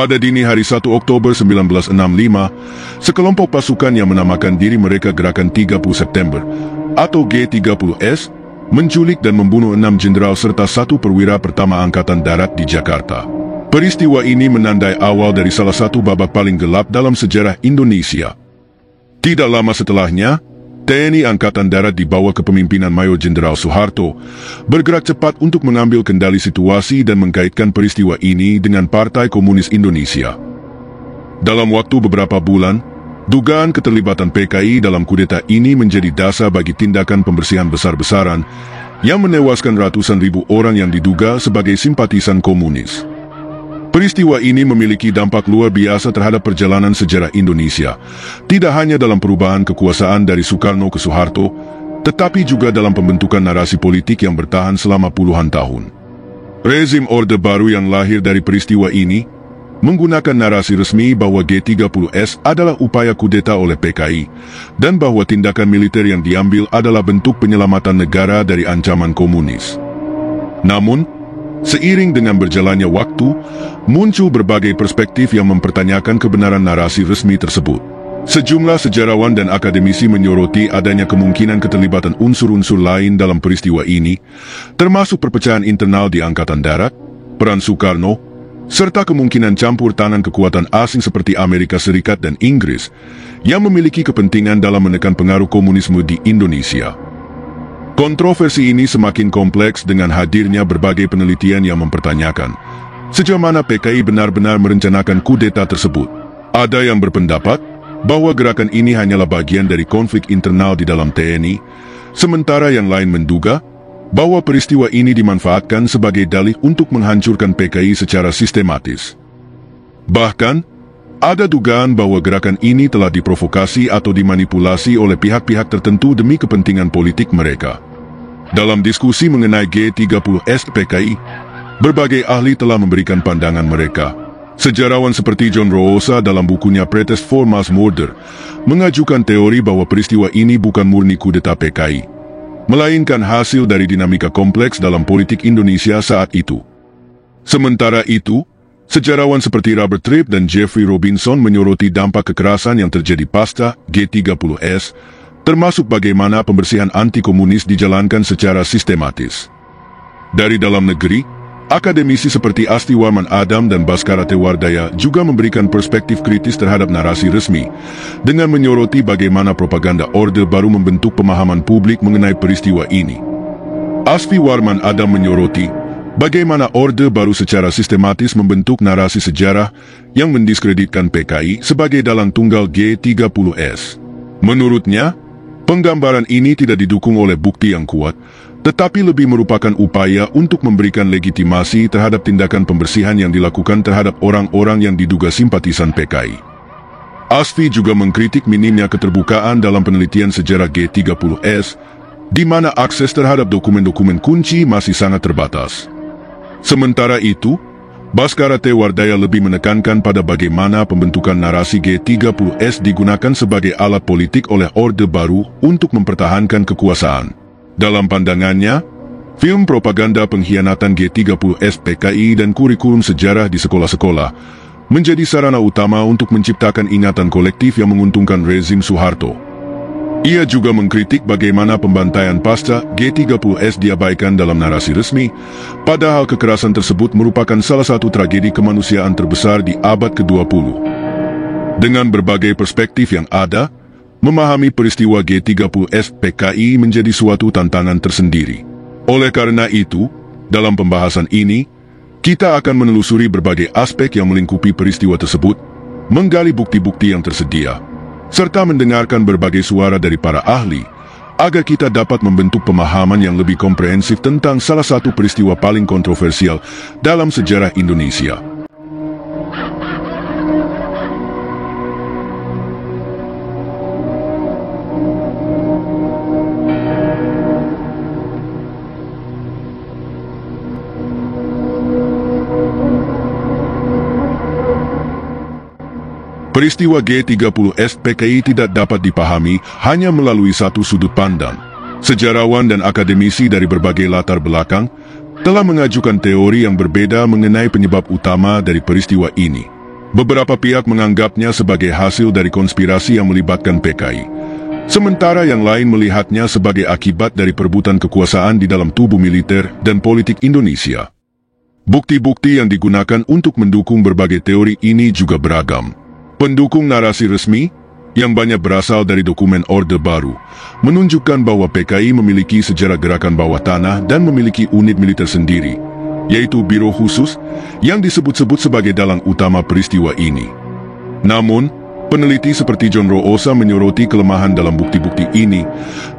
Pada dini hari 1 Oktober 1965, sekelompok pasukan yang menamakan diri mereka Gerakan 30 September atau G30S menculik dan membunuh 6 jenderal serta 1 perwira pertama Angkatan Darat di Jakarta. Peristiwa ini menandai awal dari salah satu babak paling gelap dalam sejarah Indonesia. Tidak lama setelahnya, TNI Angkatan Darat di bawah kepemimpinan Mayor Jenderal Soeharto bergerak cepat untuk mengambil kendali situasi dan mengkaitkan peristiwa ini dengan Partai Komunis Indonesia. Dalam waktu beberapa bulan, dugaan keterlibatan PKI dalam kudeta ini menjadi dasar bagi tindakan pembersihan besar-besaran yang menewaskan ratusan ribu orang yang diduga sebagai simpatisan komunis. Peristiwa ini memiliki dampak luar biasa terhadap perjalanan sejarah Indonesia, tidak hanya dalam perubahan kekuasaan dari Soekarno ke Soeharto, tetapi juga dalam pembentukan narasi politik yang bertahan selama puluhan tahun. Rezim Orde Baru yang lahir dari peristiwa ini menggunakan narasi resmi bahwa G30S adalah upaya kudeta oleh PKI dan bahwa tindakan militer yang diambil adalah bentuk penyelamatan negara dari ancaman komunis. Namun, seiring dengan berjalannya waktu, muncul berbagai perspektif yang mempertanyakan kebenaran narasi resmi tersebut. Sejumlah sejarawan dan akademisi menyoroti adanya kemungkinan keterlibatan unsur-unsur lain dalam peristiwa ini, termasuk perpecahan internal di Angkatan Darat, peran Soekarno, serta kemungkinan campur tangan kekuatan asing seperti Amerika Serikat dan Inggris yang memiliki kepentingan dalam menekan pengaruh komunisme di Indonesia. Kontroversi ini semakin kompleks dengan hadirnya berbagai penelitian yang mempertanyakan sejauh mana PKI benar-benar merencanakan kudeta tersebut. Ada yang berpendapat bahwa gerakan ini hanyalah bagian dari konflik internal di dalam TNI, sementara yang lain menduga bahwa peristiwa ini dimanfaatkan sebagai dalih untuk menghancurkan PKI secara sistematis. Bahkan, ada dugaan bahwa gerakan ini telah diprovokasi atau dimanipulasi oleh pihak-pihak tertentu demi kepentingan politik mereka. Dalam diskusi mengenai G30S PKI, berbagai ahli telah memberikan pandangan mereka. Sejarawan seperti John Rosa dalam bukunya Pretext for Mass Murder mengajukan teori bahwa peristiwa ini bukan murni kudeta PKI, melainkan hasil dari dinamika kompleks dalam politik Indonesia saat itu. Sementara itu, sejarawan seperti Robert Tripp dan Jeffrey Robinson menyoroti dampak kekerasan yang terjadi pasca G30S, termasuk bagaimana pembersihan anti-komunis dijalankan secara sistematis. Dari dalam negeri, akademisi seperti Asti Warman Adam dan Bhaskara Tewardaya juga memberikan perspektif kritis terhadap narasi resmi, dengan menyoroti bagaimana propaganda Orde Baru membentuk pemahaman publik mengenai peristiwa ini. Asti Warman Adam menyoroti bagaimana Orde Baru secara sistematis membentuk narasi sejarah yang mendiskreditkan PKI sebagai dalang tunggal G30S. Menurutnya, penggambaran ini tidak didukung oleh bukti yang kuat, tetapi lebih merupakan upaya untuk memberikan legitimasi terhadap tindakan pembersihan yang dilakukan terhadap orang-orang yang diduga simpatisan PKI. Asfi juga mengkritik minimnya keterbukaan dalam penelitian sejarah G30S, di mana akses terhadap dokumen-dokumen kunci masih sangat terbatas. Sementara itu, Bhaskara Tewardaya lebih menekankan pada bagaimana pembentukan narasi G30S digunakan sebagai alat politik oleh Orde Baru untuk mempertahankan kekuasaan. Dalam pandangannya, film propaganda pengkhianatan G30S PKI dan kurikulum sejarah di sekolah-sekolah menjadi sarana utama untuk menciptakan ingatan kolektif yang menguntungkan rezim Soeharto. Ia juga mengkritik bagaimana pembantaian pasca G30S diabaikan dalam narasi resmi, padahal kekerasan tersebut merupakan salah satu tragedi kemanusiaan terbesar di abad ke-20. Dengan berbagai perspektif yang ada, memahami peristiwa G30S PKI menjadi suatu tantangan tersendiri. Oleh karena itu, dalam pembahasan ini, kita akan menelusuri berbagai aspek yang melingkupi peristiwa tersebut, menggali bukti-bukti yang tersedia, serta mendengarkan berbagai suara dari para ahli, agar kita dapat membentuk pemahaman yang lebih komprehensif tentang salah satu peristiwa paling kontroversial dalam sejarah Indonesia. Peristiwa G30S PKI tidak dapat dipahami hanya melalui satu sudut pandang. Sejarawan dan akademisi dari berbagai latar belakang telah mengajukan teori yang berbeda mengenai penyebab utama dari peristiwa ini. Beberapa pihak menganggapnya sebagai hasil dari konspirasi yang melibatkan PKI, sementara yang lain melihatnya sebagai akibat dari perebutan kekuasaan di dalam tubuh militer dan politik Indonesia. Bukti-bukti yang digunakan untuk mendukung berbagai teori ini juga beragam. Pendukung narasi resmi, yang banyak berasal dari dokumen Orde Baru, menunjukkan bahwa PKI memiliki sejarah gerakan bawah tanah dan memiliki unit militer sendiri, yaitu Biro Khusus, yang disebut-sebut sebagai dalang utama peristiwa ini. Namun, peneliti seperti John Roosa menyoroti kelemahan dalam bukti-bukti ini,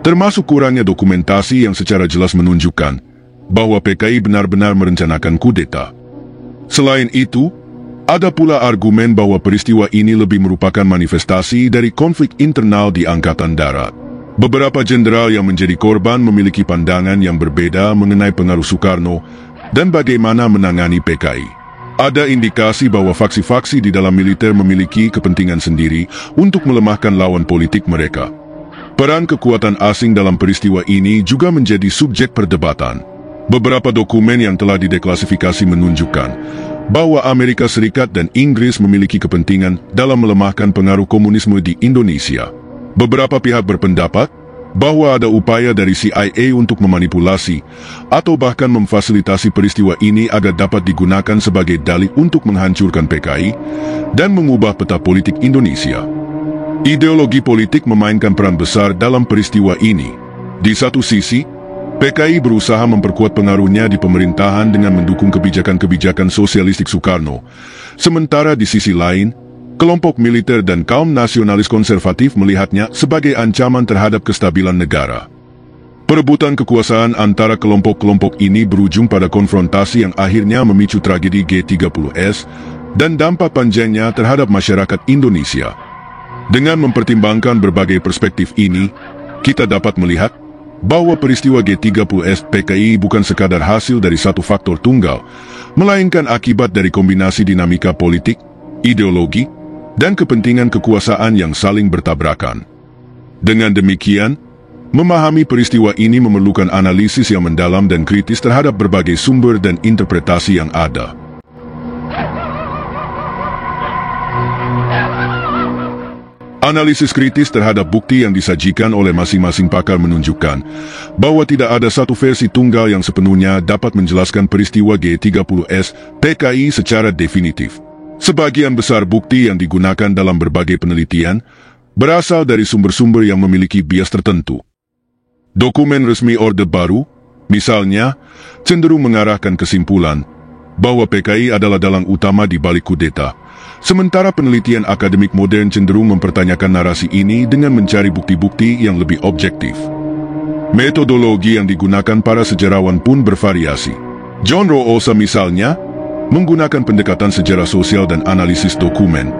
termasuk kurangnya dokumentasi yang secara jelas menunjukkan bahwa PKI benar-benar merencanakan kudeta. Selain itu, ada pula argumen bahwa peristiwa ini lebih merupakan manifestasi dari konflik internal di Angkatan Darat. Beberapa jenderal yang menjadi korban memiliki pandangan yang berbeda mengenai pengaruh Soekarno dan bagaimana menangani PKI. Ada indikasi bahwa faksi-faksi di dalam militer memiliki kepentingan sendiri untuk melemahkan lawan politik mereka. Peran kekuatan asing dalam peristiwa ini juga menjadi subjek perdebatan. Beberapa dokumen yang telah dideklasifikasi menunjukkan bahwa Amerika Serikat dan Inggris memiliki kepentingan dalam melemahkan pengaruh komunisme di Indonesia. Beberapa pihak berpendapat bahwa ada upaya dari CIA untuk memanipulasi atau bahkan memfasilitasi peristiwa ini agar dapat digunakan sebagai dalih untuk menghancurkan PKI dan mengubah peta politik Indonesia. Ideologi politik memainkan peran besar dalam peristiwa ini. Di satu sisi, PKI berusaha memperkuat pengaruhnya di pemerintahan dengan mendukung kebijakan-kebijakan sosialistik Soekarno. Sementara di sisi lain, kelompok militer dan kaum nasionalis konservatif melihatnya sebagai ancaman terhadap kestabilan negara. Perebutan kekuasaan antara kelompok-kelompok ini berujung pada konfrontasi yang akhirnya memicu tragedi G30S dan dampak panjangnya terhadap masyarakat Indonesia. Dengan mempertimbangkan berbagai perspektif ini, kita dapat melihat bahwa peristiwa G30S PKI bukan sekadar hasil dari satu faktor tunggal, melainkan akibat dari kombinasi dinamika politik, ideologi, dan kepentingan kekuasaan yang saling bertabrakan. Dengan demikian, memahami peristiwa ini memerlukan analisis yang mendalam dan kritis terhadap berbagai sumber dan interpretasi yang ada. Analisis kritis terhadap bukti yang disajikan oleh masing-masing pakar menunjukkan bahwa tidak ada satu versi tunggal yang sepenuhnya dapat menjelaskan peristiwa G30S PKI secara definitif. Sebagian besar bukti yang digunakan dalam berbagai penelitian berasal dari sumber-sumber yang memiliki bias tertentu. Dokumen resmi Orde Baru, misalnya, cenderung mengarahkan kesimpulan bahwa PKI adalah dalang utama di balik kudeta. Sementara penelitian akademik modern cenderung mempertanyakan narasi ini dengan mencari bukti-bukti yang lebih objektif. Metodologi yang digunakan para sejarawan pun bervariasi. John Roosa misalnya, menggunakan pendekatan sejarah sosial dan analisis dokumen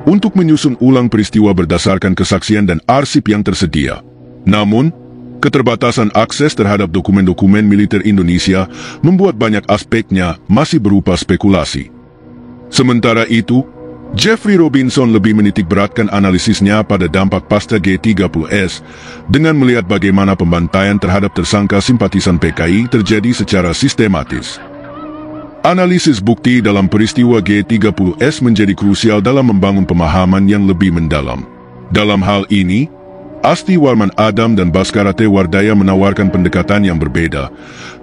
untuk menyusun ulang peristiwa berdasarkan kesaksian dan arsip yang tersedia. Namun, keterbatasan akses terhadap dokumen-dokumen militer Indonesia membuat banyak aspeknya masih berupa spekulasi. Sementara itu, Jeffrey Robinson lebih menitikberatkan analisisnya pada dampak pasca G30S dengan melihat bagaimana pembantaian terhadap tersangka simpatisan PKI terjadi secara sistematis. Analisis bukti dalam peristiwa G30S menjadi krusial dalam membangun pemahaman yang lebih mendalam. Dalam hal ini, Asti Warman Adam dan Baskara T. Wardaya menawarkan pendekatan yang berbeda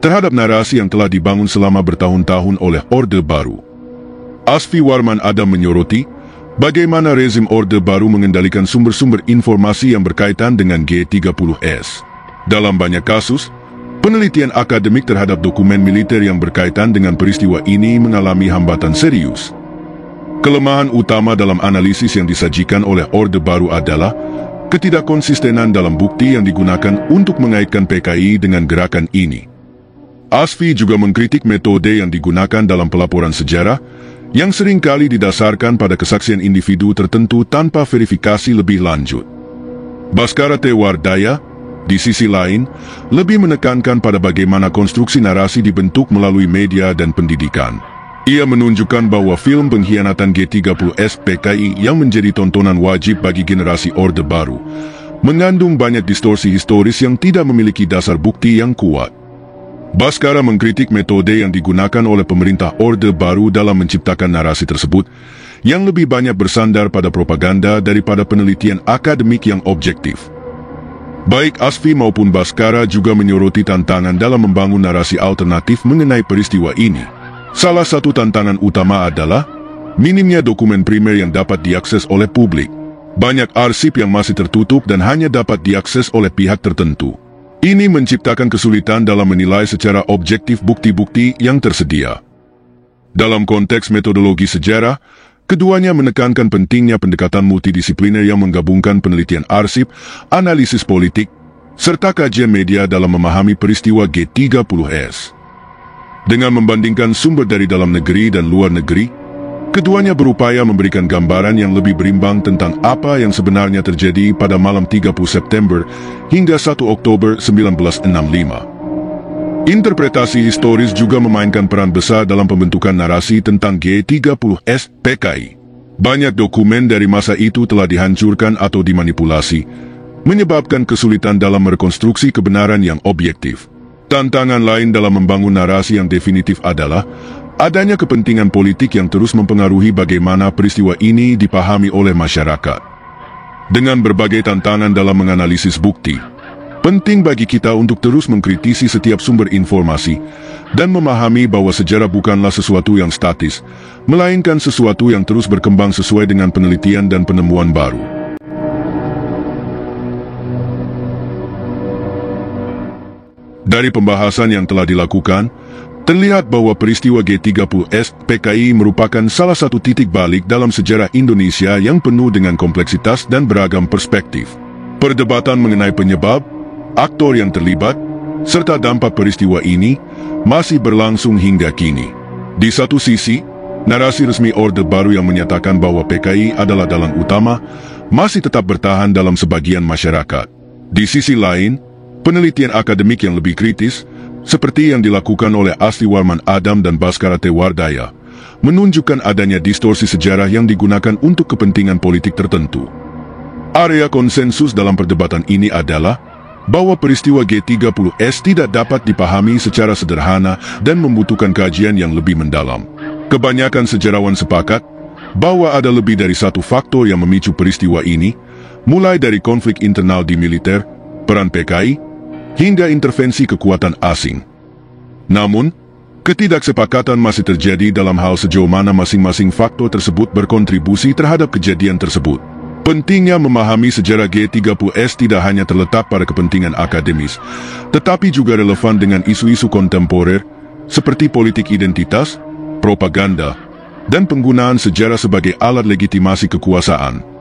terhadap narasi yang telah dibangun selama bertahun-tahun oleh Orde Baru. Asfi Warman Adam menyoroti bagaimana rezim Orde Baru mengendalikan sumber-sumber informasi yang berkaitan dengan G30S. Dalam banyak kasus, penelitian akademik terhadap dokumen militer yang berkaitan dengan peristiwa ini mengalami hambatan serius. Kelemahan utama dalam analisis yang disajikan oleh Orde Baru adalah ketidakkonsistenan dalam bukti yang digunakan untuk mengaitkan PKI dengan gerakan ini. Asfi juga mengkritik metode yang digunakan dalam pelaporan sejarah yang seringkali didasarkan pada kesaksian individu tertentu tanpa verifikasi lebih lanjut. Baskara T. Wardaya, di sisi lain, lebih menekankan pada bagaimana konstruksi narasi dibentuk melalui media dan pendidikan. Ia menunjukkan bahwa film pengkhianatan G30S PKI yang menjadi tontonan wajib bagi generasi Orde Baru mengandung banyak distorsi historis yang tidak memiliki dasar bukti yang kuat. Baskara mengkritik metode yang digunakan oleh pemerintah Orde Baru dalam menciptakan narasi tersebut, yang lebih banyak bersandar pada propaganda daripada penelitian akademik yang objektif. Baik Asfi maupun Baskara juga menyoroti tantangan dalam membangun narasi alternatif mengenai peristiwa ini. Salah satu tantangan utama adalah minimnya dokumen primer yang dapat diakses oleh publik. Banyak arsip yang masih tertutup dan hanya dapat diakses oleh pihak tertentu. Ini menciptakan kesulitan dalam menilai secara objektif bukti-bukti yang tersedia. Dalam konteks metodologi sejarah, keduanya menekankan pentingnya pendekatan multidisipliner yang menggabungkan penelitian arsip, analisis politik, serta kajian media dalam memahami peristiwa G30S. Dengan membandingkan sumber dari dalam negeri dan luar negeri, keduanya berupaya memberikan gambaran yang lebih berimbang tentang apa yang sebenarnya terjadi pada malam 30 September hingga 1 Oktober 1965. Interpretasi historis juga memainkan peran besar dalam pembentukan narasi tentang G30S PKI. Banyak dokumen dari masa itu telah dihancurkan atau dimanipulasi, menyebabkan kesulitan dalam merekonstruksi kebenaran yang objektif. Tantangan lain dalam membangun narasi yang definitif adalah adanya kepentingan politik yang terus mempengaruhi bagaimana peristiwa ini dipahami oleh masyarakat. Dengan berbagai tantangan dalam menganalisis bukti, penting bagi kita untuk terus mengkritisi setiap sumber informasi dan memahami bahwa sejarah bukanlah sesuatu yang statis, melainkan sesuatu yang terus berkembang sesuai dengan penelitian dan penemuan baru. Dari pembahasan yang telah dilakukan, terlihat bahwa peristiwa G30S PKI merupakan salah satu titik balik dalam sejarah Indonesia yang penuh dengan kompleksitas dan beragam perspektif. Perdebatan mengenai penyebab, aktor yang terlibat, serta dampak peristiwa ini masih berlangsung hingga kini. Di satu sisi, narasi resmi Orde Baru yang menyatakan bahwa PKI adalah dalang utama masih tetap bertahan dalam sebagian masyarakat. Di sisi lain, penelitian akademik yang lebih kritis, seperti yang dilakukan oleh Asfi Warman Adam dan Baskara T. Wardaya, menunjukkan adanya distorsi sejarah yang digunakan untuk kepentingan politik tertentu. Area konsensus dalam perdebatan ini adalah bahwa peristiwa G30S tidak dapat dipahami secara sederhana dan membutuhkan kajian yang lebih mendalam. Kebanyakan sejarawan sepakat bahwa ada lebih dari satu faktor yang memicu peristiwa ini, mulai dari konflik internal di militer, peran PKI, hingga intervensi kekuatan asing. Namun, ketidaksepakatan masih terjadi dalam hal sejauh mana masing-masing faktor tersebut berkontribusi terhadap kejadian tersebut. Pentingnya memahami sejarah G30S tidak hanya terletak pada kepentingan akademis, tetapi juga relevan dengan isu-isu kontemporer seperti politik identitas, propaganda, dan penggunaan sejarah sebagai alat legitimasi kekuasaan.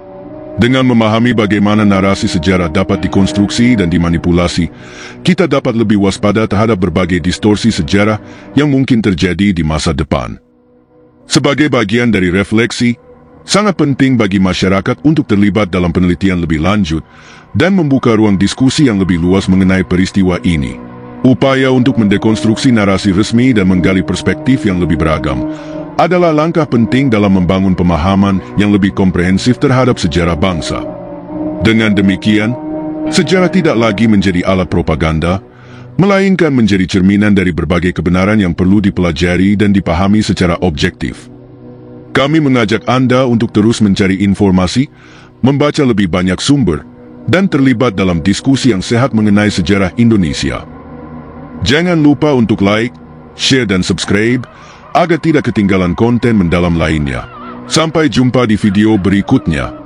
Dengan memahami bagaimana narasi sejarah dapat dikonstruksi dan dimanipulasi, kita dapat lebih waspada terhadap berbagai distorsi sejarah yang mungkin terjadi di masa depan. Sebagai bagian dari refleksi, sangat penting bagi masyarakat untuk terlibat dalam penelitian lebih lanjut dan membuka ruang diskusi yang lebih luas mengenai peristiwa ini. Upaya untuk mendekonstruksi narasi resmi dan menggali perspektif yang lebih beragam adalah langkah penting dalam membangun pemahaman yang lebih komprehensif terhadap sejarah bangsa. Dengan demikian, sejarah tidak lagi menjadi alat propaganda, melainkan menjadi cerminan dari berbagai kebenaran yang perlu dipelajari dan dipahami secara objektif. Kami mengajak Anda untuk terus mencari informasi, membaca lebih banyak sumber, dan terlibat dalam diskusi yang sehat mengenai sejarah Indonesia. Jangan lupa untuk like, share dan subscribe, agar tidak ketinggalan konten mendalam lainnya. Sampai jumpa di video berikutnya.